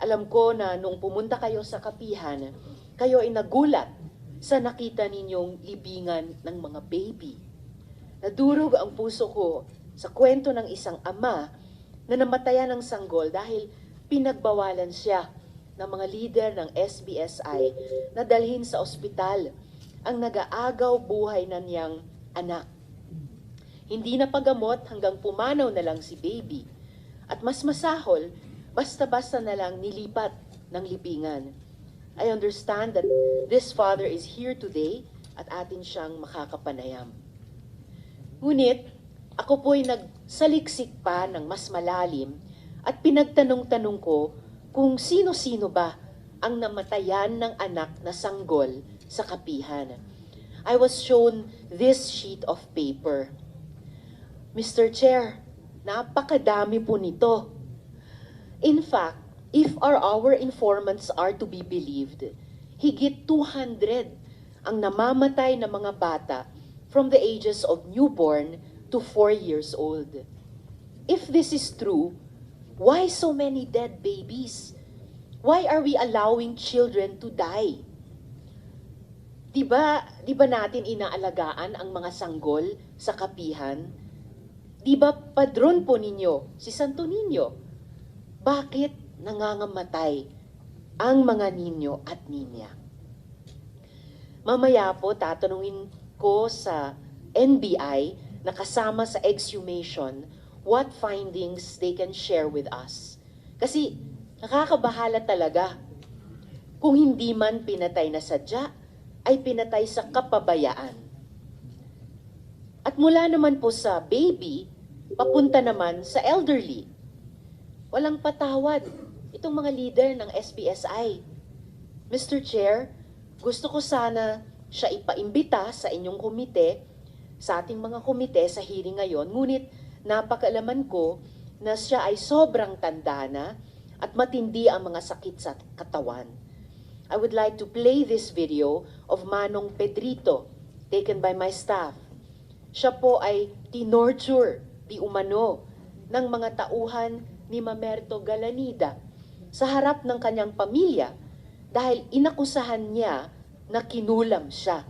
Alam ko na nung pumunta kayo sa kapihan, kayo ay nagulat sa nakita ninyong libingan ng mga baby. Nadurog ang puso ko sa kwento ng isang ama na namatayan ng sanggol dahil pinagbawalan siya ng mga lider ng SBSI na dalhin sa ospital ang nag-aagaw buhay na niyang anak. Hindi na pagamot hanggang pumanaw na lang si baby. At mas masahol, basta-basta na lang nilipat ng libingan. I understand that this father is here today at atin siyang makakapanayam. Ngunit, ako po'y nagsaliksik pa ng mas malalim at pinagtanong-tanong ko kung sino-sino ba ang namatayan ng anak na sanggol sa kapihan. I was shown this sheet of paper. Mr. Chair, napakadami po nito. In fact, if our informants are to be believed, higit 200 ang namamatay na mga bata from the ages of newborn to 4 years old. If this is true, why so many dead babies? Why are we allowing children to die? Di ba natin inaalagaan ang mga sanggol sa kapihan? Di ba padron po ninyo si Santo Niño? Bakit nangangamatay ang mga ninyo at ninya? Mamaya po tatanungin ko sa NBI na kasama sa exhumation what findings they can share with us. Kasi nakakabahala talaga. Kung hindi man pinatay na sadya, ay pinatay sa kapabayaan. At mula naman po sa baby, papunta naman sa elderly. Walang patawad itong mga leader ng SBSI. Mr. Chair, gusto ko sana siya ipaimbita sa inyong komite, sa ating mga komite sa hearing ngayon, ngunit napakaalaman ko na siya ay sobrang tanda na at matindi ang mga sakit sa katawan. I would like to play this video of Manong Pedrito, taken by my staff. Siya po ay tinorture, di umano, ng mga tauhan ni Mamerto Galanida sa harap ng kanyang pamilya dahil inakusahan niya na kinulam siya.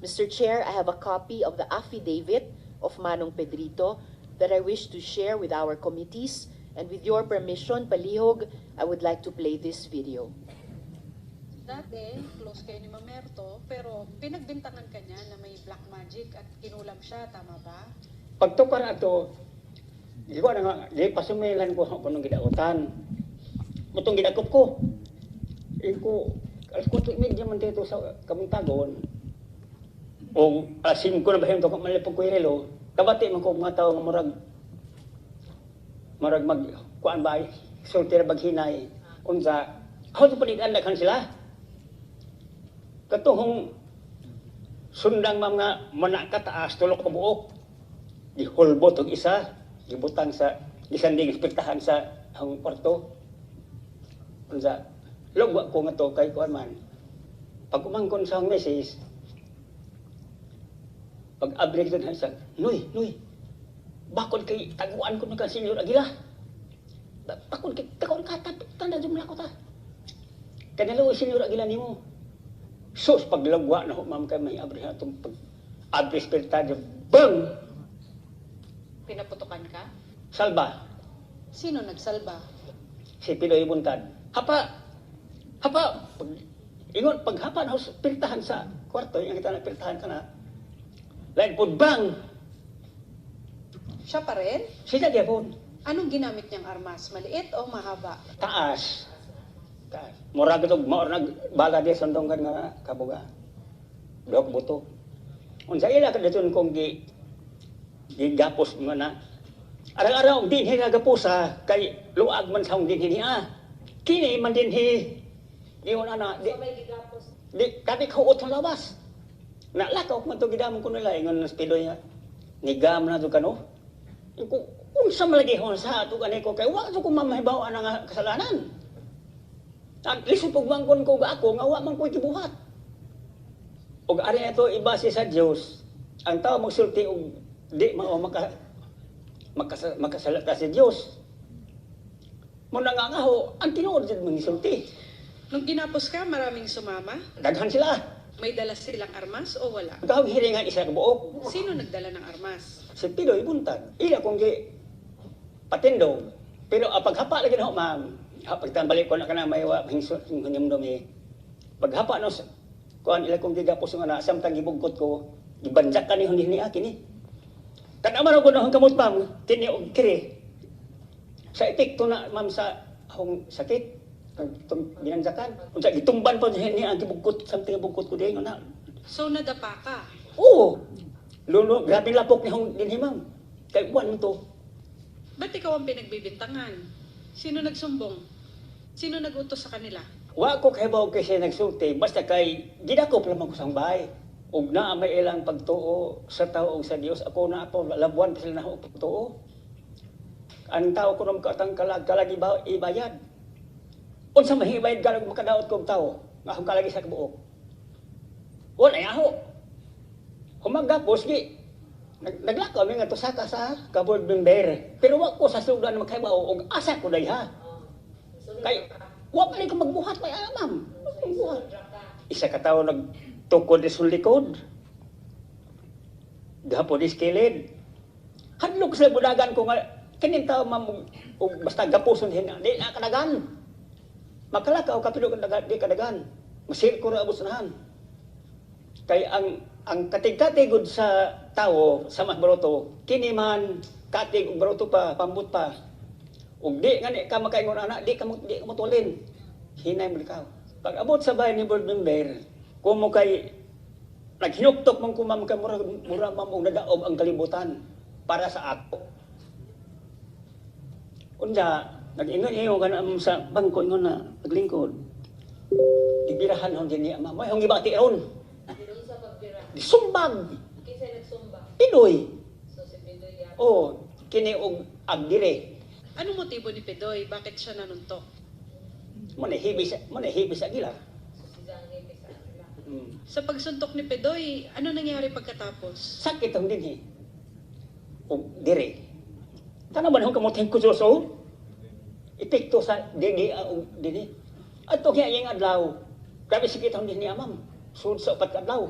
Mr. Chair, I have a copy of the affidavit of Manong Pedrito that I wish to share with our committees, and with your permission, palihog, I would like to play this video. Dati, close kayo ni Mamerto, pero pinagbintangan ka niya na may black magic at kinulam siya, tama ba? Pagtukar ato, di ko na nga, di pasumilan ko kung anong gidautan. Mutong gidakop ko. Iko, alas 4:30 man dito sa Kamuntagon. O asim ko na bahin to kung malipog ko irelo, kabati man ko mga tao nga marag kuan ba, sulti na baghinay. Unsa, how to put it, andakan sila? Katuhong sundang mga manakataas, tulok ka buok. Gihulbot og isa, gibutang sa gisanding espektahan sa ang kwarto. Unsa, lugwa ko nga to kay kuan man. Pag umangkon sa message, pag abrik doon sa, Noy, bakod kay taguan ko na ka Senyor Aguila. Bakod kay taguan ka, tanda dyan mo ko ta. Kanalaw Senyor Aguila ni mo. Sus, paglagwa na ho, ma'am, kayo may abri na itong abri spiritual. Bang! Pinaputukan ka? Salba. Sino nagsalba? Si Piloy Buntad. Hapa! Ingon, paghapa na ho, pirtahan sa kwarto, yung kita na pirtahan ka na. Lain po, bang! Siya pa rin? Sila diya po. Anong ginamit niyang armas? Maliit o mahaba? Taas. Murag ito, maorag bala di sandonggan nga kabuga. Dok buto. Unsa ila ka dito kong gigapos mo na. Araw-araw din hinagapusa kay luag man sa din hinia. Kini man din hi. Diyon ana di. Di kati ko utong labas. Nalakaw man to gidamon ko nila ingon nas pidoy nga. Nigam na to kano. Iko unsa malagi hon sa ato kaniko kay wa to ko mamahibaw ana nga kasalanan. At least pagmangkon ko ga ako, nga wa man ko ikibuhat. Og ari ito ibase sa Dios, ang tao magsulti og di makasalata sa Dios. Mo nangangaho, ang tinuod dyan mga isulti. Nung ginapos ka, maraming sumama? Daghan sila. May dala silang armas o wala? Ang hiringan isa ka buok. Sino nagdala ng armas? Si Pidoy buntag. Ila kung di patindog. Pero paghapa lagi na ho, ma'am. Pagtambalik ko na ka na may hingimdom eh. Paghapa no, kuhan ila kung gigapos nga na, samtang gibugkot ko, gibanjak ka ni hindi ni akin eh. Tanaman ako na kamot, ma'am, tiniog kiri. Sa epekto na, ma'am, sa akong sakit, binanjakan. Unsa gitumban pa ni ang gibugkot, samtang gibugkot ko din na. So nadapa ka? Oo. Lulo, grabe lapok ni hong dinhi, ma'am. Kay buwan mo to. Ba't ikaw ang pinagbibintangan? Sino nagsumbong? Sino nagutos sa kanila? Wa ko kay bawo kay siya nagsulti, basta kay gidakop lamang ko sang bahay. Ug naa may ilang pagtuo sa tao ug sa Dios, ako na po labuan pa sila na ako pagtuo. Ang tao ko nung katang kalagi ba ibayad. Unsa mahibayad galag makadaot kong tao, nga akong kalagi sa kabuok. Wala yaho. Humagapos gi naglakaw mi nga to saka sa kabod member. Pero wa ko sa sugdan makaibaw og asa ko dayha. Kay wa pa rin ko magbuhat may ma'am. Magbuhat. Isa ka tao nagtukod sa likod. Gahapon iskilid. Hadlok sa budagan ko nga kanin tao ma'am ug basta gapuson di na kadagan. Makalakaw kapilo di kadagan. Masir ko ra abusahan. Kay ang katig-katig gud sa tao sa mas baroto kini man katig ug baroto pa pambut pa. Ug di nga ka makaingon anak, di ka mutulin. Hinay mo ikaw. Pag abot sa bahay ni board member, kung mo kay naghinuktok mong kumam ka mura mamong nadaog ang kalibutan para sa ako. Unya, nag-ingon ka na sa bangko ingon na naglingkod. Ibirahan hong din niya, mama, hong ibati ron. Disumbag. Kinsa nagsumbang? Pidoy. So si Pidoy yan. Oh, kini og agdire. Anong motibo ni Pedoy? Bakit siya nanuntok? Mo na hibis agila. So si Jang Hipis sa kanila. Sa pagsuntok ni Pedoy, ano nangyari pagkatapos? Sakit ang dinhi. O dire. Tanaman hong kamoteng kusoso. Epekto sa dinhi o dinhi. Ato kaya yung adlaw. Grabe sakit ang dinhi amam. Sud sa upat ka adlaw.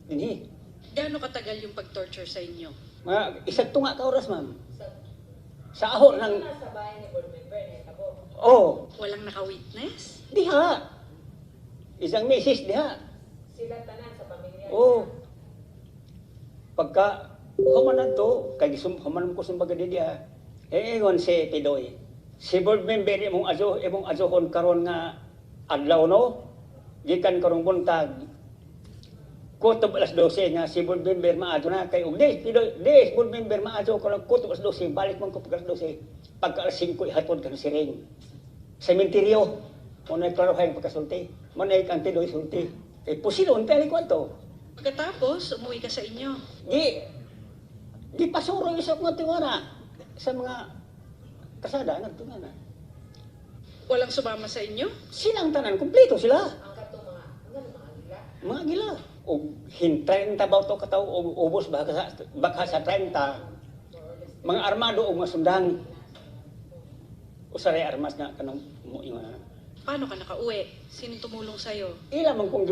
Dinhi. Gaano katagal yung pag-torture sa inyo? Mga isang tunga ka oras, ma'am. Sa Sa aho ng... sa bahay ni board member na tabo. Oh, Walang naka-witness? diha. Isang misis diha. Sila tanan sa pamilya. Oh. Pagka humanan to, kay humanan ko sumbaga di diha. Ingon si Pidoy. Si board member imong azohon karon nga adlaw no. Gikan karong buntag. Kutob alas 12 nga si board member maadto na kay ug Pidoy, board member maadto ko lang kutob alas 12 balik man ko pag alas 12. Pagka alas 5 ihatod kan si Ring. Sementeryo. Mo na klarohay pagkasulti. Mo na kan Pidoy sulti. Kay pusilon tali kwanto. Pagkatapos, umuwi ka sa inyo. Di pasuro isa mga tiwara sa mga kasada nagtungana. Walang sumama sa inyo? Silang tanan kumpleto sila. Ang katong mga gila. Mga gila. O hintayin tabaw to kataw o ubos baka sa 30. Mga armado o mga sundang. Usaray armas na kanang mo ingon. Paano ka nakauwi? Sino tumulong sa'yo? Ila man kung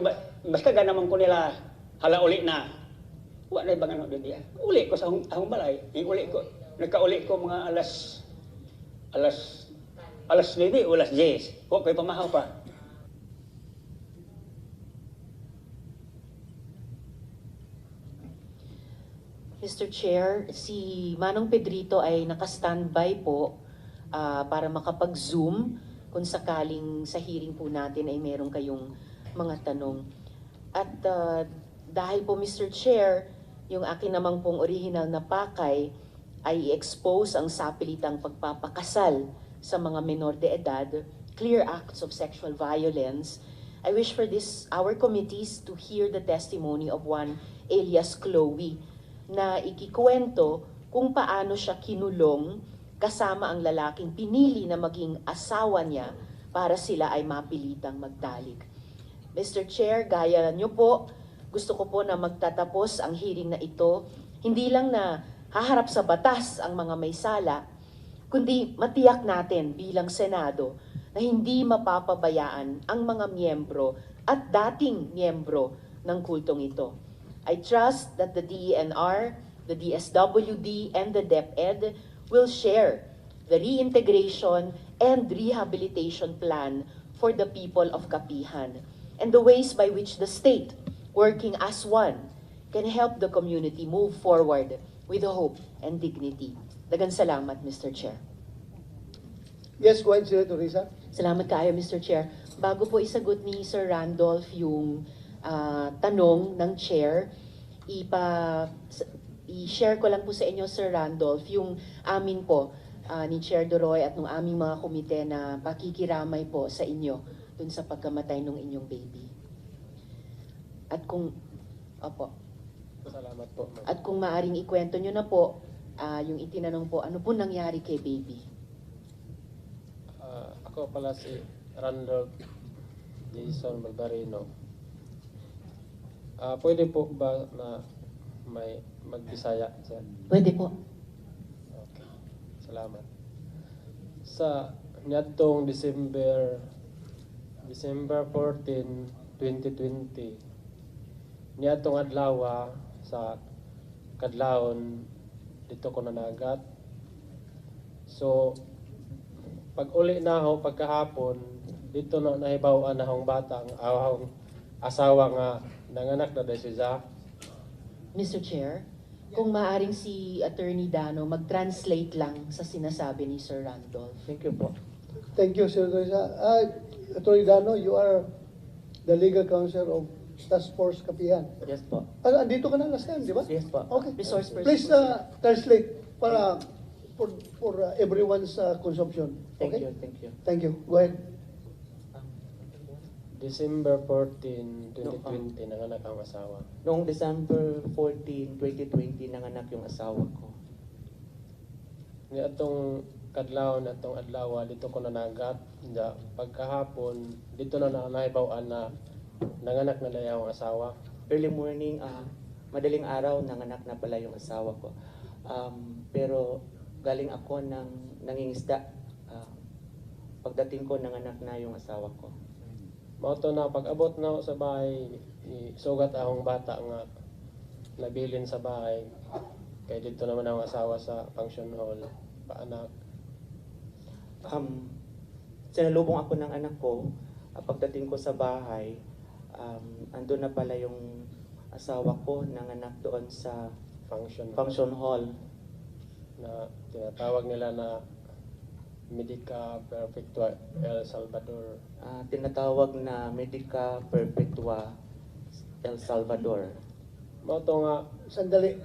basta ganaman ko nila hala uli na. Wa na bang ano din diya. Uli ko sa ahong balay. Uli ko. Nagkauli ko mga alas 9 o alas 10. Huwag ko'y pamahaw pa. Mr. Chair, si Manong Pedrito ay naka-standby po para makapag-zoom kung sakaling sa hearing po natin ay meron kayong mga tanong. At dahil po Mr. Chair, yung akin namang pong original na pakay ay i-expose ang sapilitang pagpapakasal sa mga menor de edad, clear acts of sexual violence. I wish for our committees to hear the testimony of one alias Chloe, na ikikwento kung paano siya kinulong kasama ang lalaking pinili na maging asawa niya para sila ay mapilitang magtalik. Mr. Chair, gaya niyo po, gusto ko po na magtatapos ang hearing na ito, hindi lang na haharap sa batas ang mga may sala, kundi matiyak natin bilang Senado na hindi mapapabayaan ang mga miyembro at dating miyembro ng kultong ito. I trust that the DENR, the DSWD, and the DepEd will share the reintegration and rehabilitation plan for the people of Kapihan and the ways by which the state, working as one, can help the community move forward with hope and dignity. Daghang salamat, Mr. Chair. Yes, go ahead, Senator Risa. Salamat kaayo, Mr. Chair. Bago po isagot ni Sir Randolph yung tanong ng Chair, i-share ko lang po sa inyo, Sir Randolph, yung amin po ni Chair Doroy at ng aming mga komite na pakikiramay po sa inyo dun sa pagkamatay ng inyong baby. At kung, opo, Salamat po, ma'am. at kung maaring ikwento nyo na po, yung itinanong po, ano po nangyari kay baby? Ako pala si Randolph Jason Balbarino. Pwede po ba na may magbisaya, sir? Pwede po. Okay. Salamat. Sa niadtong December 14, 2020, niadtong adlaw sa kadlawon dito ko nanagat. So pag uli na ako pagkahapon dito na nahibaw-an na akong bata ang awang asawa nga nanganak na dahil siya. Mr. Chair, kung maaring si Attorney Dano mag-translate lang sa sinasabi ni Sir Randolph. Thank you po. Thank you, Senator Risa. Attorney Dano, you are the legal counsel of Task Force Kapihan. Yes po. Andito ka na last time, di ba? Yes po. Okay. Resource person. Please translate para for everyone's consumption. Thank Okay? you, thank you. Thank you. Go ahead. December 14, 2020 nanganak ang asawa. Noong December 14, 2020, nanganak yung asawa ko. Ni atong kadlawon atong adlaw dito ko nanagat. Ja pagkahapon dito na nahibaw-an na nanganak na dayaw ang asawa. Early morning, madaling araw, nanganak na pala yung asawa ko. Pero galing ako ng nangingisda. Pagdating ko, nanganak na yung asawa ko. Mauto na pag-abot na ako sa bahay, sugat akong bata nga nabilin sa bahay. Kaya dito naman ang asawa sa function hall, paanak. Sinalubong ako ng anak ko. Pagdating ko sa bahay, andun na pala yung asawa ko, nanganak doon sa function hall. Na tinatawag nila na Medica Perfectua El Salvador. Tinatawag na Medica Perpetua El Salvador. Mauto nga, Sandali.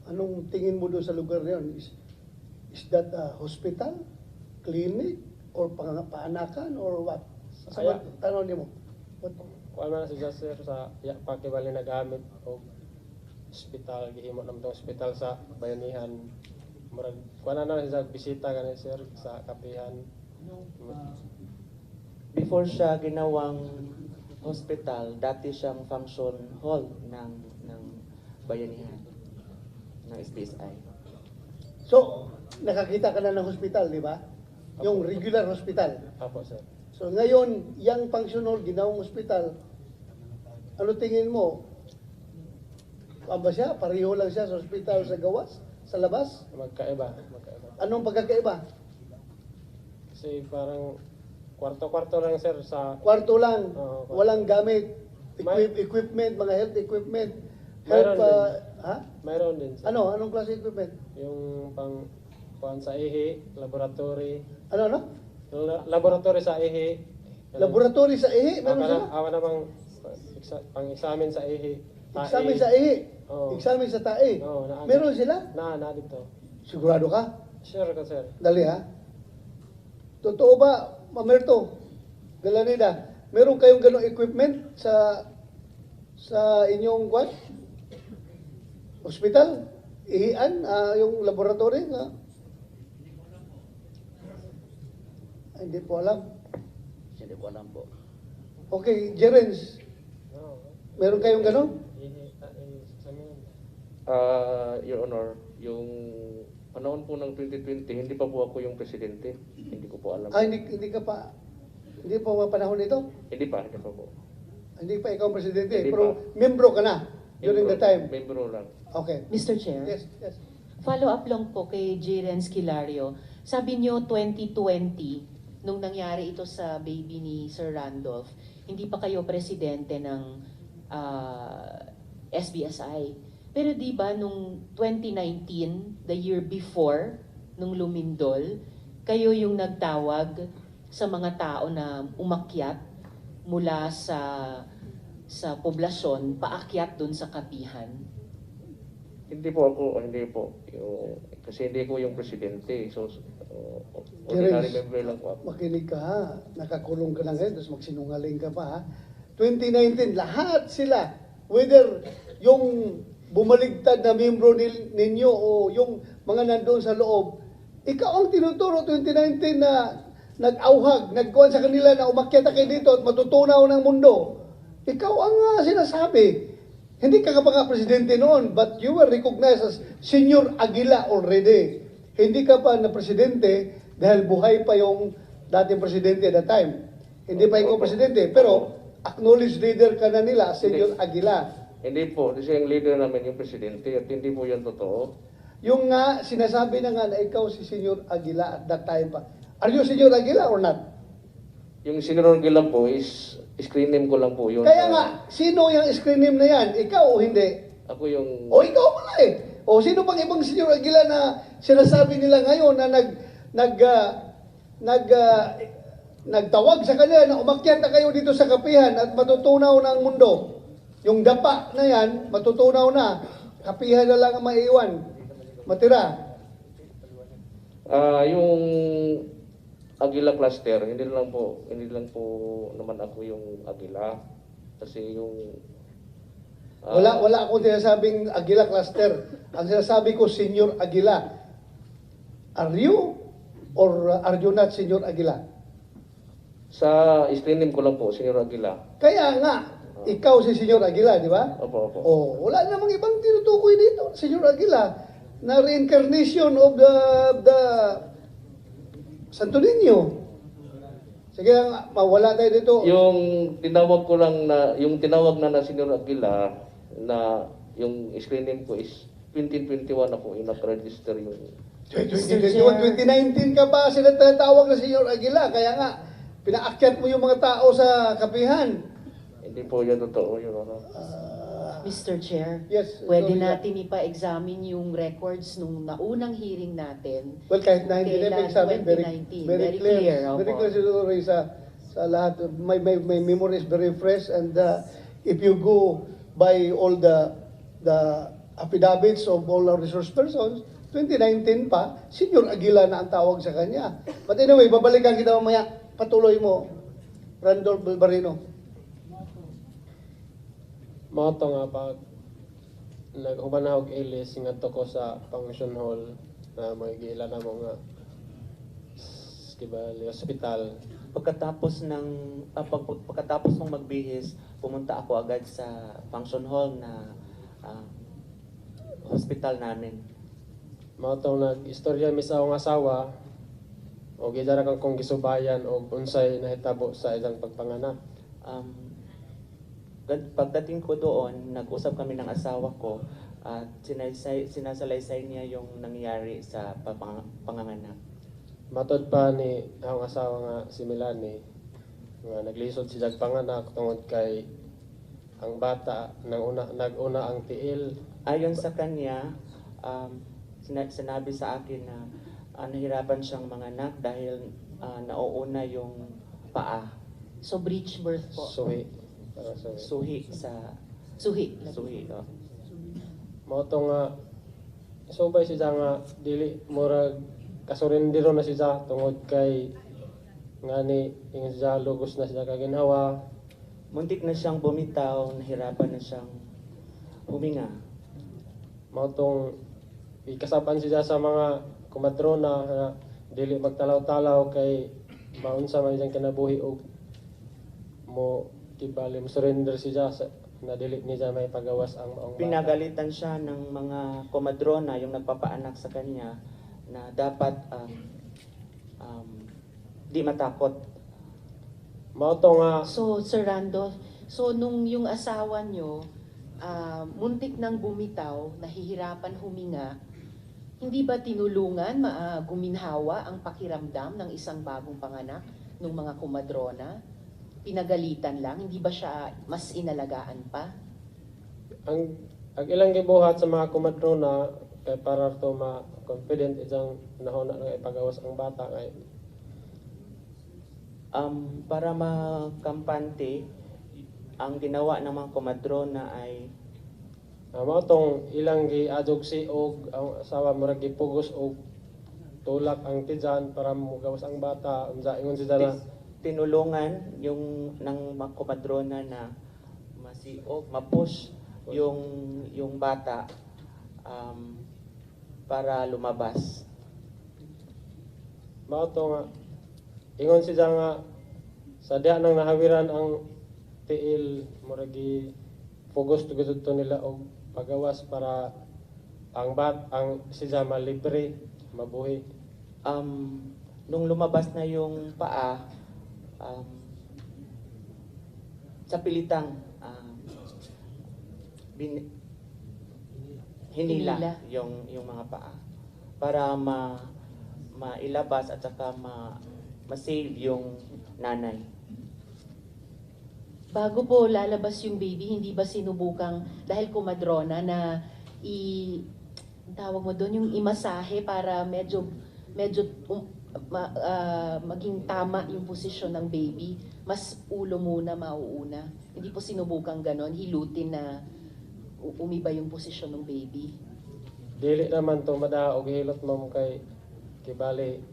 Anong tingin mo doon sa lugar na yun? Is that a hospital, clinic, or paanakan, or what? Kaya- Tanong niyo mo. What? kuha man si sir sa pakibali na gamit o ospital, gihimo naman itong ospital sa bayanihan. Murag, kuha na siya bisita ganun sir sa kapihan. Before siya ginawang hospital, dati siyang function hall ng bayanihan ng SBSI. So, nakakita ka na ng hospital, di ba? Yung regular hospital. Apo sir. So ngayon, yung function hall, ginawang hospital, ano tingin mo? Ba siya? Pareho lang siya sa hospital sa gawas? Sa labas? Magkaiba. Anong pagkakaiba? Kasi parang kwarto-kwarto lang sir sa Kwarto lang, Oo, kwarto. walang gamit, May- equipment, mga health equipment. Mayroon Ha? mayroon din sir. Anong klase equipment? Yung pang kuhan sa ihi, laboratory. Ano? Yung laboratory sa ihi. Laboratory sa ihi, meron sila? Awa namang pang-examine sa ihi. Examen sa ihi, Oo. examen sa tae. Oo, Meron sila? Na dito. Sigurado ka? Sure ka sir. Dali ha. Totoo ba, Mamerto, Galanida, meron kayong ganong equipment sa inyong hospital? Ihian, yung laboratory? Hindi po alam. Hindi ko alam po. Okay, Jerens, No. meron kayong ganon? Ihi, examine. Your Honor, yung Panahon po ng 2020, hindi pa po ako yung presidente. Hindi ko po alam. Hindi pa panahon nito? Hindi pa po. Hindi pa ikaw ang presidente, Hindi pero pa. membro ka na during the time. Membro lang. Okay. Mr. Chair, Yes, yes. follow up lang po kay J. Renz Kilario. Sabi niyo 2020, nung nangyari ito sa baby ni Sir Randolph, hindi pa kayo presidente ng SBSI. Pero di ba nung 2019, the year before, nung lumindol, kayo yung nagtawag sa mga tao na umakyat mula sa poblasyon, paakyat dun sa kapihan? Hindi po. Kasi hindi ko yung presidente. So, ordinary Terence, member lang po ako. Makinig ka ha. Nakakulong ka na ngayon, tapos magsinungaling ka pa ha. 2019, lahat sila, whether yung bumaligtad na membro ninyo o yung mga nandoon sa loob, ikaw ang tinuturo 2019 na nag-auhag, nagkuhan sa kanila na umakyat kayo dito at matutunaw ng mundo. Ikaw ang sinasabi. Hindi ka pa nga presidente noon, but you were recognized as Senior Aguila already. Hindi ka pa na presidente dahil buhay pa yung dating presidente at that time. Hindi pa ikaw presidente, pero acknowledged leader ka na nila, Senior Aguila. Hindi po. Kasi yung leader namin yung presidente at hindi po yan totoo. Yung nga, sinasabi na nga na ikaw si Senior Aguila at that time pa. Are you Senior Aguila or not? Yung senior lang po is screen name ko lang po yun. Kaya nga, sino yung screen name na yan? Ikaw o hindi? Ako yung... O ikaw pala eh. O sino pang ibang Senior Aguila na sinasabi nila ngayon na nagtawag sa kanya na umakyat na kayo dito sa kapihan at matutunaw na ang mundo. Yung dapa na yan, matutunaw na. Kapihan na lang ang maiiwan. Matira. Yung Aguila cluster, hindi lang po naman ako yung Aguila. Kasi yung... Wala akong sinasabing Aguila cluster. Ang sinasabi ko, Senior Aguila. Are you or are you not Senior Aguila? Sa screen name ko lang po, Senior Aguila. Kaya nga, ikaw si Senior Aguila, di ba? Opo. Oh, wala namang ibang tinutukoy dito, Senior Aguila, na reincarnation of the Santo Niño. Sige lang, mawala tayo dito. Yung tinawag ko lang na, yung tinawag na Senior Aguila, na yung screen name ko is 2021 ako, yung nag-register yung... 2021, 2019 ka pa sila tinatawag na Senior Aguila, kaya nga, pinaakyat mo yung mga tao sa kapihan. Hindi po yan totoo, yun. Mr. Chair, Yes, pwede sorry. natin ipa-examine yung records nung naunang hearing natin. Well, kahit na hindi Kailan? na examine, very 2019. clear. Very clear, Very opo. clear siguro Ray, sa lahat. My memory is very fresh, and if you go by all the affidavits of all our resource persons, 2019 pa, Senior Aguila na ang tawag sa kanya. But anyway, babalikan kita mamaya. Patuloy mo, Randolph Balbarino. Mga to nga pag naghumanahog ilis ngadto ko sa function hall na magigila na mo nga Skibali Hospital. Pagkatapos ng magbihis, pumunta ako agad sa function hall na hospital namin. Mga to nag-istorya mi sa akong asawa o gidara kang gisubayan o unsay nahitabo sa ilang pagpanganak. Pagdating ko doon, nag-usap kami ng asawa ko at sinasalaysay niya yung nangyari sa panganganak. Matod pa ni akong asawa nga si Melanie nga naglisod siya panganak tungod kay ang bata naguna ang tiil. Ayon sa kanya, sinabi sa akin na nahirapan siyang manganak dahil nauuna yung paa. So breech birth po. Suhi. Para sa Suhi sa Suhi. suhi. Mao to nga subay siya nga dili murag kasurindiro na siya tungod kay ngani ingon siya lugos na siya kaginhawa. Muntik na siyang bumitaw, nahirapan na siyang huminga. Mao tong ikasaban siya sa mga kumadrona nga dili magtalaw-talaw kay maunsa man siyang kinabuhi og mo kibali mo surrender siya sa na dili niya may pagawas ang maong bata. Pinagalitan siya ng mga komadrona, yung nagpapaanak sa kanya, na dapat di matakot. Mao to nga So, Sir Randolph, so nung yung asawa nyo, muntik nang bumitaw, nahihirapan huminga, hindi ba tinulungan, guminhawa ang pakiramdam ng isang bagong panganak ng mga kumadrona? Pinagalitan lang, hindi ba siya mas inalagaan pa? ang ilang gibuhat sa mga kumadrona kay para to ma-confident isang nahuna nga ipagawas ang bata kay Para makampante, ang ginawa ng mga komadrona ay mao tong ilang giadog si og ang asawa mo ra gipugos og tulak ang tiyan para mugawas ang bata unsa ingon si na tinulungan yung ng mga komadrona na masiog, mapush yung bata para lumabas. mao to nga ingon si nga sa diha nang nahawiran ang tiil mo ra gi pugos tugod to nila og pagawas para ang si Jama libre mabuhi. Nung lumabas na yung paa, sa pilitang hinila Hinila. yung mga paa para mailabas at saka ma-save yung nanay. Bago po lalabas yung baby, hindi ba sinubukang, dahil kumadrona, na ang tawag mo doon, yung imasahe para medyo maging tama yung posisyon ng baby? Mas ulo muna mauuna. Hindi po sinubukang ganon, hilutin na umiba yung posisyon ng baby. Dili naman to madaog hilot ma'am kay bali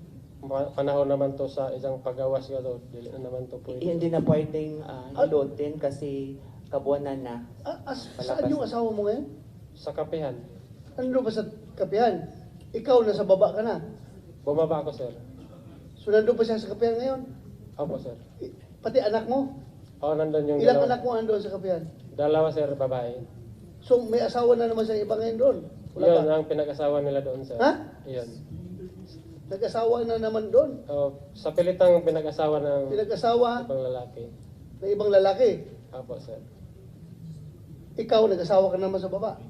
panahon naman to sa isang pagawas nga to dili na naman to pwede. Hindi na pwedeng hilutin kasi kabuanan na. Saan yung asawa mo ngayon? Sa kapihan. Ano ba sa kapihan? Ikaw nasa baba ka na. Bumaba ako sir. So nandun pa siya sa kapihan ngayon? Opo sir. Pati anak mo? Nandun yung Ilang anak mo andun sa kapihan? Dalawa sir, babae. So may asawa na naman siya iba ngayon doon? Wala Yun pa? ang pinag-asawa nila doon sir. Ha? Yun. Nag-asawa na naman doon? Sa pilitang pinag-asawa ng Pinag-asawa ibang lalaki. ng ibang lalaki? Opo sir. Ikaw, nag-asawa ka naman sa baba?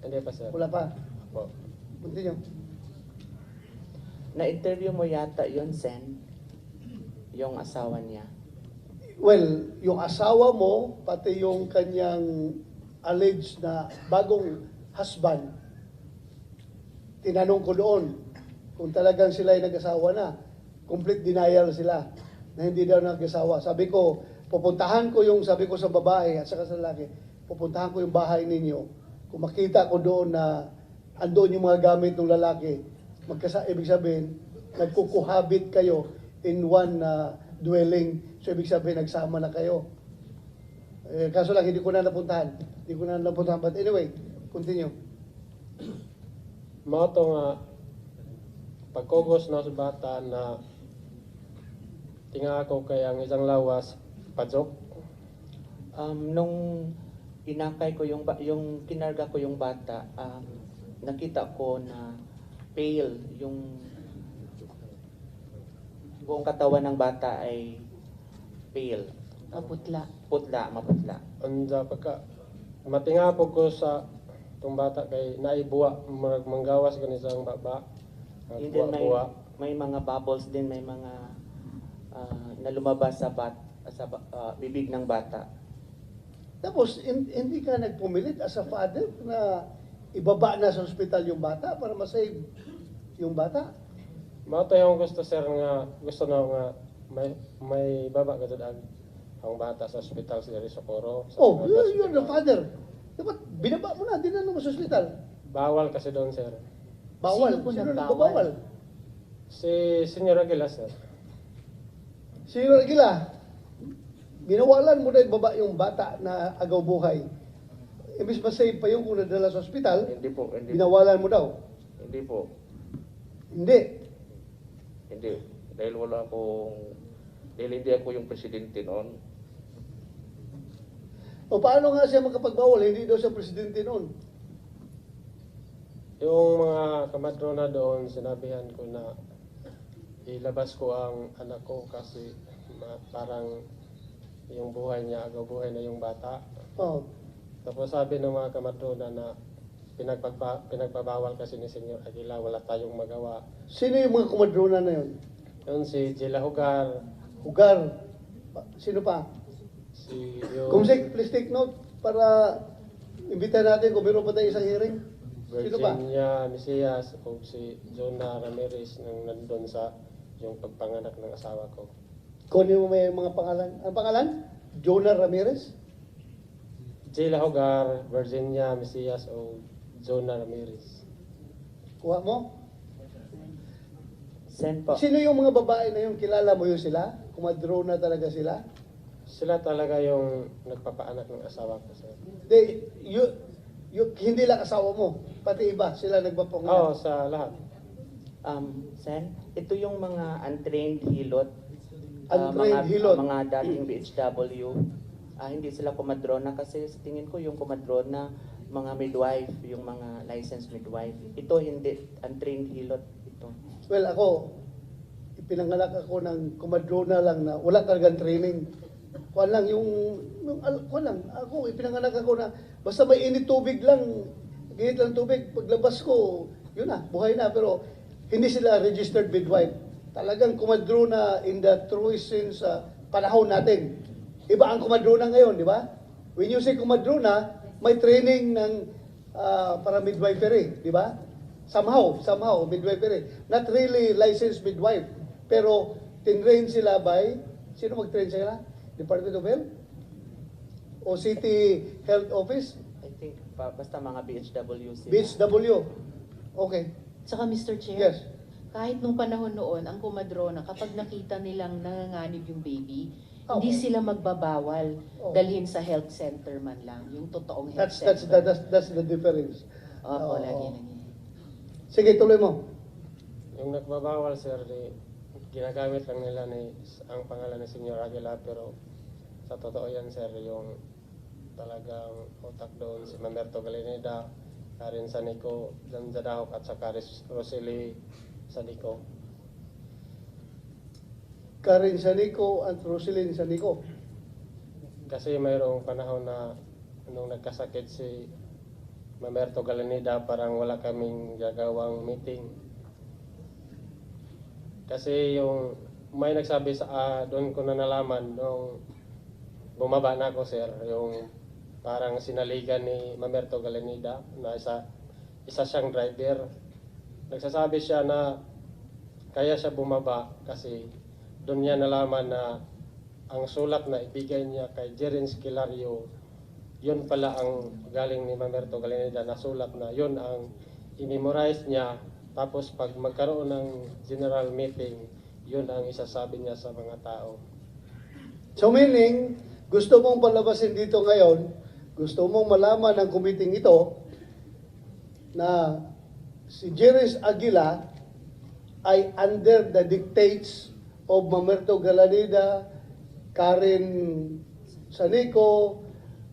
Hindi pa sir. Wala pa? Opo. Continue. Na-interview mo yata yun, Sen, yung asawa niya. Well, yung asawa mo, pati yung kanyang alleged na bagong husband, tinanong ko doon kung talagang sila ay nag-asawa na. Complete denial sila na hindi daw nag-asawa. Sabi ko, pupuntahan ko yung, sabi ko sa babae at saka sa lalaki, pupuntahan ko yung bahay ninyo. Kung makita ko doon na andoon yung mga gamit ng lalaki, ibig sabihin, nagkukuhabit kayo in one dwelling. So, ibig sabihin, nagsama na kayo. Kaso lang, hindi ko na napuntahan. But anyway, continue. Mao to nga pagkugos na sa bata na tinga ako kay ang isang lawas padzok. Nung inakay ko yung kinarga ko yung bata, nakita ko na pale yung buong katawan ng bata ay pale. Maputla. Maputla. Anda pagka matinga po ko sa tong bata kay naibuwa manggawas gani sa baba. Yun din may mga bubbles din, may mga na lumabas sa bibig ng bata. Tapos, hindi ka nagpumilit as a father na ibaba na sa ospital yung bata para masave yung bata? Mao to yung gusto sir nga gusto na nga may baba gud ang bata sa ospital sa Socorro. Oh, you're the father. Dapat binaba mo na, dinala mo sa ospital. Bawal kasi doon sir. Bawal. Sino po Sino nagbawal? nagbabawal? Si Senyor Aguila sir. Sino Aguila? Binawalan mo na ibaba yung bata na agaw buhay. Imbis masave pa yung kung nadala sa ospital, Hindi po. binawalan mo daw. Hindi po. Hindi. Hindi. Dahil hindi ako yung presidente noon. O paano nga siya makapagbawal? Hindi daw siya presidente noon. Yung mga kamadrona doon, sinabihan ko na ilabas ko ang anak ko kasi parang yung buhay niya, agaw buhay na yung bata. Oh. Tapos sabi ng mga kamadrona na pinagbabawal kasi ni Senyor Aguila, wala tayong magawa. Sino yung mga kumadrona na yun? Yun si Jela Hugar, Hugar. Sino pa? si yung Kumsik, please take note para imbita natin kung meron pa tayo isang hearing. Sino pa? Virginia Mesias o si Jonah Ramirez nang nandun sa yung pagpanganak ng asawa ko. Kunin mo may mga pangalan. Ang pangalan? Jonah Ramirez? Jela Hugar, Virginia Mesias o Jonah Ramirez. Kuha mo? Sen po. Sino yung mga babae na yun? Kilala mo yun sila? Kumadrona talaga sila? Sila talaga yung nagpapaanak ng asawa ko, sir. They, hindi lang asawa mo, pati iba, sila Oo, nagpapanganak. sa lahat. Sen, ito yung mga untrained hilot. Untrained hilot. Mga dating BHW. Hindi sila kumadrona kasi sa tingin ko yung kumadrona, mga midwife, yung mga licensed midwife. Ito hindi, untrained hilot ito. Well, ako, ipinanganak ako ng kumadrona lang na wala talagang training. Kuha lang kuha lang, ako, ipinanganak ako na basta may init tubig lang, ginit lang tubig, paglabas ko, yun na, buhay na. Pero hindi sila registered midwife. Talagang kumadrona in the truest sense sa panahon natin. Iba ang kumadrona ngayon, di ba? When you say kumadrona, may training ng para midwifery, di ba? Somehow, midwifery. Not really licensed midwife. Pero, tinrain sila by, sino mag-train sila? Department of Health? O City Health Office? I think basta mga BHW sila. BHW? Okay. Saka Mr. Chair, Yes. kahit nung panahon noon, ang kumadrona, kapag nakita nilang nanganganib yung baby, Oh. hindi sila magbabawal Oh. dalhin sa health center man lang, yung totoong health That's center. the difference. Opo, Oo. lagi nangyayari. Sige, tuloy mo. Yung nagbabawal, sir, ginagamit lang nila ang pangalan ni Senyor Aguila, pero sa totoo yan, sir, yung talagang utak doon si Mamerto Galineda, Karen Sanico, Jan Zadahok at saka Rosely Sanico. Karen Sanico at Roselyn Sanico. Kasi mayroong panahon na nung nagkasakit si Mamerto Galineda, parang wala kaming gagawang meeting. Kasi yung may nagsabi sa doon ko na nalaman nung bumaba na ako, sir, yung parang sinaligan ni Mamerto Galineda na isa siyang driver. Nagsasabi siya na kaya siya bumaba kasi doon niya nalaman na ang sulat na ibigay niya kay Jerin Esquilario, yun pala ang galing ni Mamerto Galineda na sulat na yun ang i-memorize niya. Tapos pag magkaroon ng general meeting, yun ang isasabi niya sa mga tao. So meaning, gusto mong palabasin dito ngayon, gusto mong malaman ng committee ito na si Jerez Aguila ay under the dictates of Mamerto Galineda, Karen Sanico,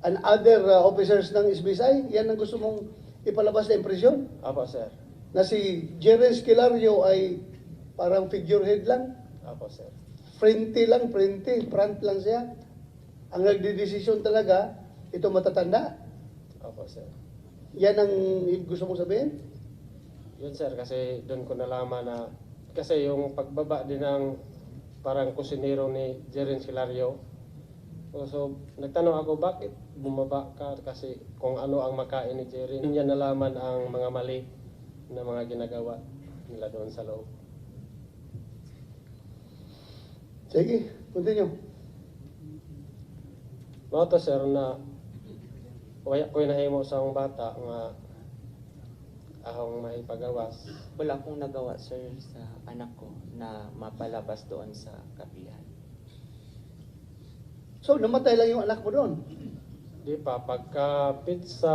and other officers ng SBSI. Yan ang gusto mong ipalabas na impresyon? Apo, sir. Na si Jerez Esquilario ay parang figurehead lang? Apo, sir. Front lang siya. Ang nagdidesisyon talaga, ito matatanda. Apo, sir. Yan ang gusto mong sabihin? Yun, sir, kasi doon ko nalaman na kasi yung pagbaba din ng parang kusinero ni Jerin Esquilario. So, nagtanong ako, bakit bumaba ka? Kasi kung ano ang makain ni Jerin, niya nalaman ang mga mali na mga ginagawa nila doon sa loob. Sige, continue. Mao to, sir, na waya ko'y nahimo sa akong bata nga ahong maipagawas. Wala akong nagawa, sir, sa anak ko na mapalabas doon sa kapihan. So, namatay lang yung anak mo doon. Di pa, pagkapit sa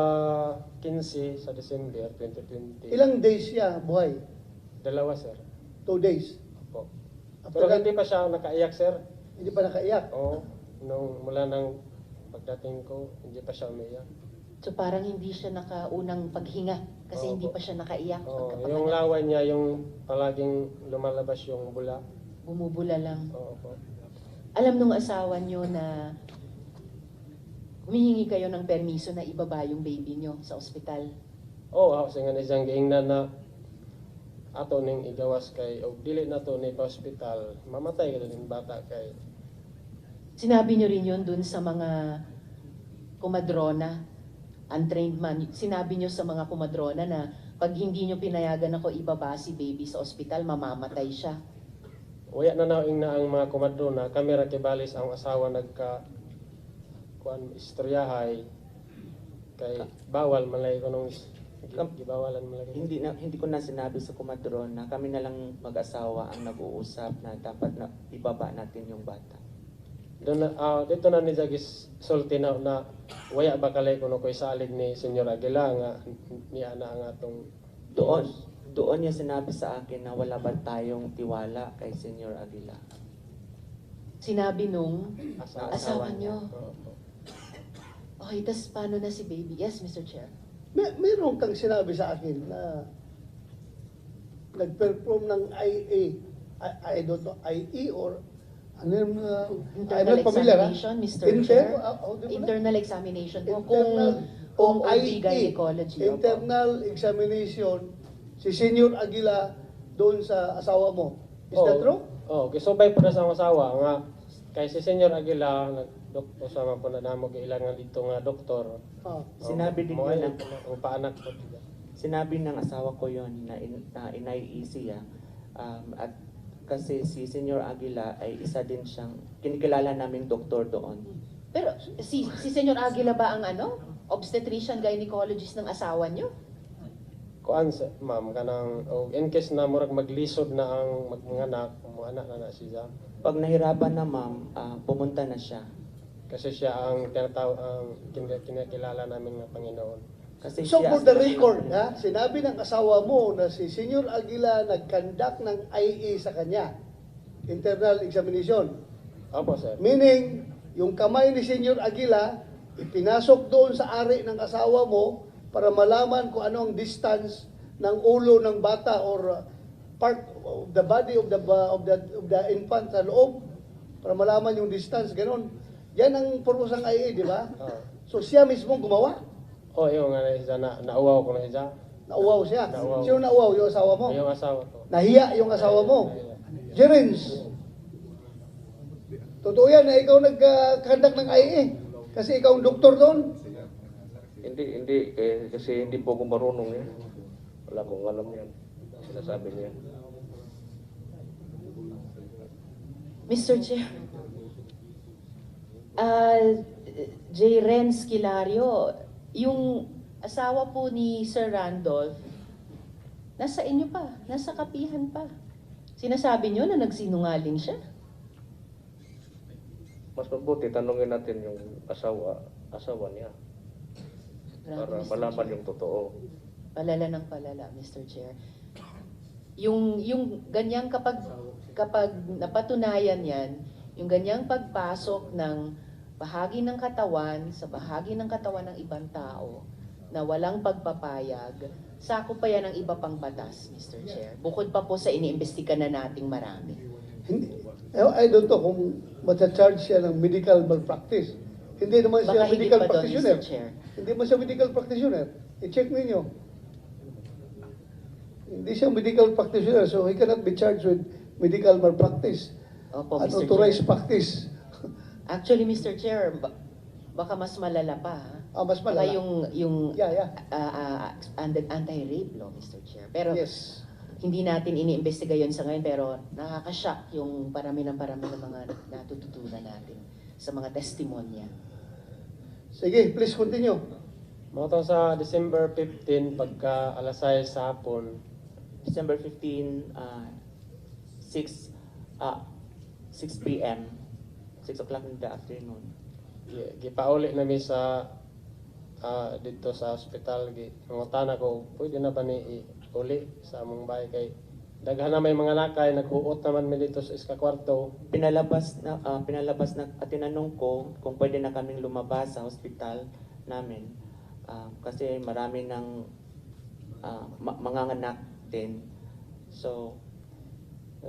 15 sa December 2020, Ilang days siya buhay? 2, sir. 2 days. Opo. After Pero that, hindi pa siya nakaiyak, sir. hindi pa nakaiyak. Oo. Mula ng pagdating ko, hindi pa siya umiyak. So parang hindi siya nakaunang paghinga Kasi Oo hindi po. pa siya nakaiyak Oh, pagkapanganak. yung laway niya, yung palaging lumalabas yung bula. Bumubula lang. Oo po. Alam nung asawa nyo na humihingi kayo ng permiso na ibaba yung baby nyo sa ospital. Oo, ako sa nga nisang giingnan na ato ning igawas kay og dili na to ni hospital, mamatay ka din bata kay. Sinabi nyo rin yun dun sa mga kumadrona, untrained man. Sinabi nyo sa mga kumadrona na pag hindi nyo pinayagan ako ibaba si baby sa ospital, mamamatay siya. Uya na naing na ang mga kumadro na kami ra kibalis ang asawa nagka kuan istoryahay kay bawal malay ko nung gibawalan malay. Hindi ko na sinabi sa kumadron na kami na lang mag-asawa ang nag-uusap na dapat na ibaba natin yung bata. Doon na, dito na ni Jagis sulti na waya ba kalay kuno koy salig ni Senyor Aguila nga ni ana nga atong Doon niya sinabi sa akin na wala ba tayong tiwala kay Senyor Aguila. Sinabi nung asawa, asawa nyo. Oo po. Okay, tas paano na si baby? Yes, Mr. Chair. Meron kang sinabi sa akin na nag-perform ng IA, I don't know, IE or ano yung, I'm Internal not familiar, examination, Mr. Chair. Di ba na? Internal examination po. Internal, Kung OB IE, gynecology. opo. internal examination, si Senyor Aguila doon sa asawa mo. Is that true? Oh, kisubay po na sa akong asawa nga kay si Senyor Aguila nagdoktor sama po na namo kailangan dito nga doktor. Ah. Sinabi din mo yun ang paanak po diba? Sinabi ng asawa ko yon na inai siya at kasi si Senyor Aguila ay isa din siyang kinikilala naming doktor doon. Pero si Senyor Aguila ba ang obstetrician gynecologist ng asawa nyo? Kuan sa ma'am kanang in case na murag maglisod na ang magmanganak, anak na siya. Pag nahirapan na ma'am, pumunta na siya. Kasi siya ang kinakilala namin ng Panginoon. Kasi So siya for the record, sinabi ng asawa mo na si Senyor Aguila nag-conduct ng IE sa kanya, internal examination. Opo, sir. Meaning, yung kamay ni Senyor Aguila, ipinasok doon sa ari ng asawa mo para malaman kung ano ang distance ng ulo ng bata or part of the body of the infant sa loob para malaman yung distance, ganun. Yan ang purpose ng IE, di ba? Oh. So siya mismo gumawa. Oh, yung nga siya nauwaw ko na siya. Nauwaw siya. Nauwaw. Sino nauwaw? Yung asawa mo? Yung asawa ko. Nahiya yung asawa mo. Jerins, totoo yan na ikaw nag-conduct ng IE. Kasi ikaw ang doktor doon. Hindi kasi hindi po ako marunong eh. Wala akong alam yan. Sinasabi niya. Mr. Chair, J. Renz Kilario, yung asawa po ni Sir Randolph, nasa inyo pa, nasa kapihan pa. Sinasabi nyo na nagsinungaling siya? Mas mabuti tanungin natin yung asawa niya Grabe, para Mr. malaman Chair. yung totoo. Palala ng palala, Mr. Chair. Yung ganyang kapag napatunayan yan, yung ganyang pagpasok ng bahagi ng katawan sa bahagi ng katawan ng ibang tao na walang pagpapayag, sako pa yan ng iba pang batas, Mr. Chair. Bukod pa po sa iniimbestiga na nating marami. Hindi, I don't know kung matcha-charge siya ng medical malpractice. Hindi naman siya Baka higit medical pa doon, practitioner. Mr. Chair. Hindi naman siya medical practitioner. I-check ninyo. Hindi siya medical practitioner, so he cannot be charged with medical malpractice. Opo, At Mr. authorized Chair. practice. Actually, Mr. Chair, baka mas malala pa. Ha? Mas Baka malala. yung Yeah. anti-rape law, Mr. Chair. Pero Yes. hindi natin iniimbestiga yun sa ngayon, pero nakakashock yung parami ng mga natututunan natin sa mga testimonya. Sige, please continue. Mga sa December 15, pagka alas 6 sa hapon, December 15, 6 p.m., 6 o'clock in the afternoon. gipauli namin sa dito sa ospital. Nangutan ako, pwede na ba ni uli sa among bahay kay daghan na may mga nakay, nag-uot naman mi dito sa iska kwarto. Pinalabas na at tinanong ko kung pwede na kaming lumabas sa hospital namin kasi marami ng manganganak din. So,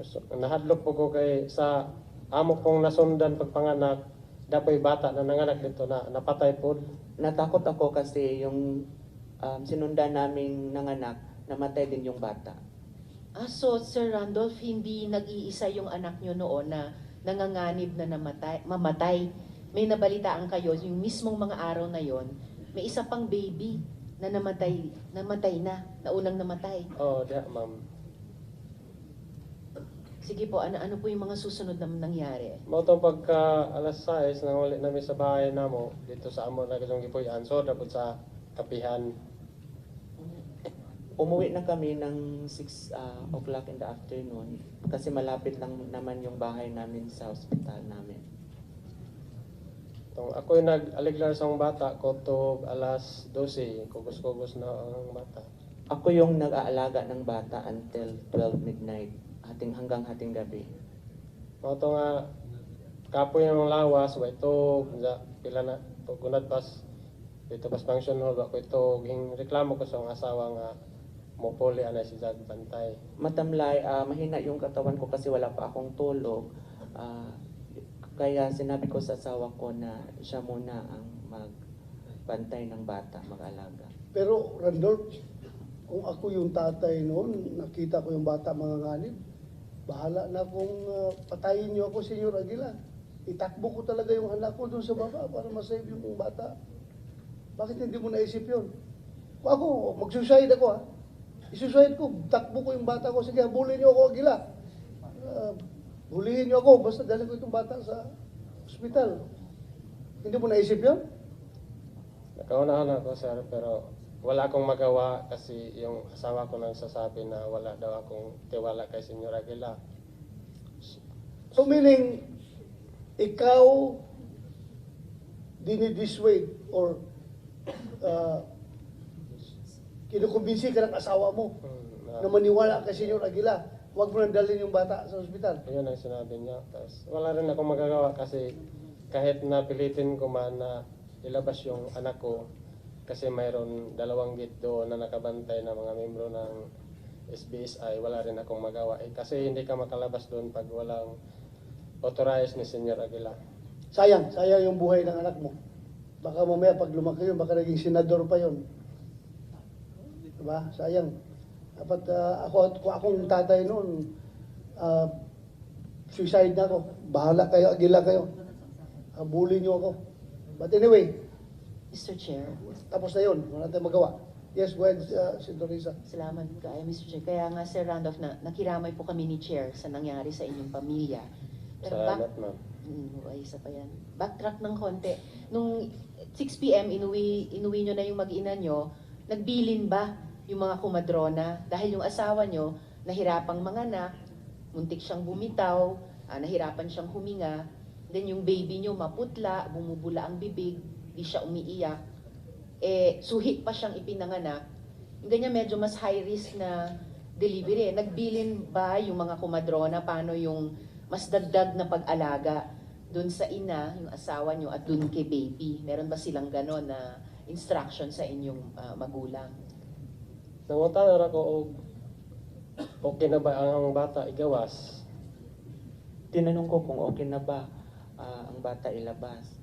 So, nahadlok po ko kay sa amo kong nasundan pagpanganak, dapoy bata na nanganak dito na napatay po. natakot ako kasi yung sinundan naming nanganak, namatay din yung bata. So Sir Randolph, hindi nag-iisa yung anak nyo noon na nanganganib na mamatay. May nabalitaan kayo, yung mismong mga araw na yon, may isa pang baby na namatay na unang namatay. Oh, diya, ma'am. Sige po, ano po yung mga susunod na nangyari? Mao tong pagka alas 6 nang uli namin sa bahay namo dito sa amo na katong gipuy-an so dapat sa kapihan. Umuwi na kami ng 6 o'clock in the afternoon kasi malapit lang naman yung bahay namin sa ospital namin. Tong ako nag-aliglar sa akong bata ko to alas 12 kugos-kugos na ang bata. Ako yung nag-aalaga ng bata until 12 midnight, hanggang hating gabi. Mao to nga kapoy ng lawas wa ito pila na to gunad pas dito pas function hall ako ito ging reklamo ko sa akong asawa nga mopoli ana si Jag bantay. Matamlay, mahina yung katawan ko kasi wala pa akong tulog. Kaya sinabi ko sa asawa ko na siya muna ang magbantay ng bata, mag-alaga. Pero Randolph, kung ako yung tatay noon, nakita ko yung bata manganganib, bahala na kung patayin niyo ako, Senyor Aguila. Itakbo ko talaga yung anak ko doon sa baba para masave yung bata. Bakit hindi mo naisip yun? Kung ako, mag-suicide ako ha. I-suicide ko, takbo ko yung bata ko. Sige, bully niyo ako, Aguila. Bulihin niyo ako, basta dali ko itong bata sa ospital. Hindi mo naisip yun? Nakauna ako sir pero wala akong magawa kasi yung asawa ko nang sasabi na wala daw akong tiwala kay Senyor Aguila. So meaning, ikaw dinidissuade or kinukumbinsi ka ng asawa mo na maniwala kay Senyor Aguila. Huwag mo nang dalhin yung bata sa ospital. Yun ang sinabi niya. Tapos, wala rin akong magagawa kasi kahit napilitin ko man na ilabas yung anak ko kasi mayroon 2 gate doon na nakabantay na mga membro ng SBSI, wala rin akong magawa. Kasi hindi ka makalabas doon pag walang authorized ni Senyor Aguila. Sayang yung buhay ng anak mo. Baka mamaya pag lumaki yun, baka naging senador pa yun. Diba? Sayang. Dapat kung akong tatay noon, suicide na ako. Bahala kayo, Aguila kayo. Bully niyo ako. But anyway, Mr. Chair, tapos na yun. Wala tayong magawa. Yes, go ahead, Senator Risa. salamat kayo, Mr. Chair. Kaya nga, Sir Randolph, nakiramay po kami ni Chair sa nangyari sa inyong pamilya. Salamat ma'am. Ay, isa pa yan. Backtrack ng konti. Nung 6 p.m., inuwi nyo na yung mag-ina nyo, nagbilin ba yung mga kumadrona? Dahil yung asawa nyo, nahirapang manganak, muntik siyang bumitaw, nahirapan siyang huminga, then yung baby nyo maputla, bumubula ang bibig, di siya umiiyak, suhi pa siyang ipinanganak. Yung ganyan medyo mas high risk na delivery. Nagbilin ba yung mga kumadrona paano yung mas dagdag na pag-alaga dun sa ina, yung asawa nyo, at dun kay baby? Meron ba silang gano'n na instruction sa inyong magulang? Nangutan na ko og okay na ba ang bata igawas? Tinanong ko kung okay na ba ang bata ilabas.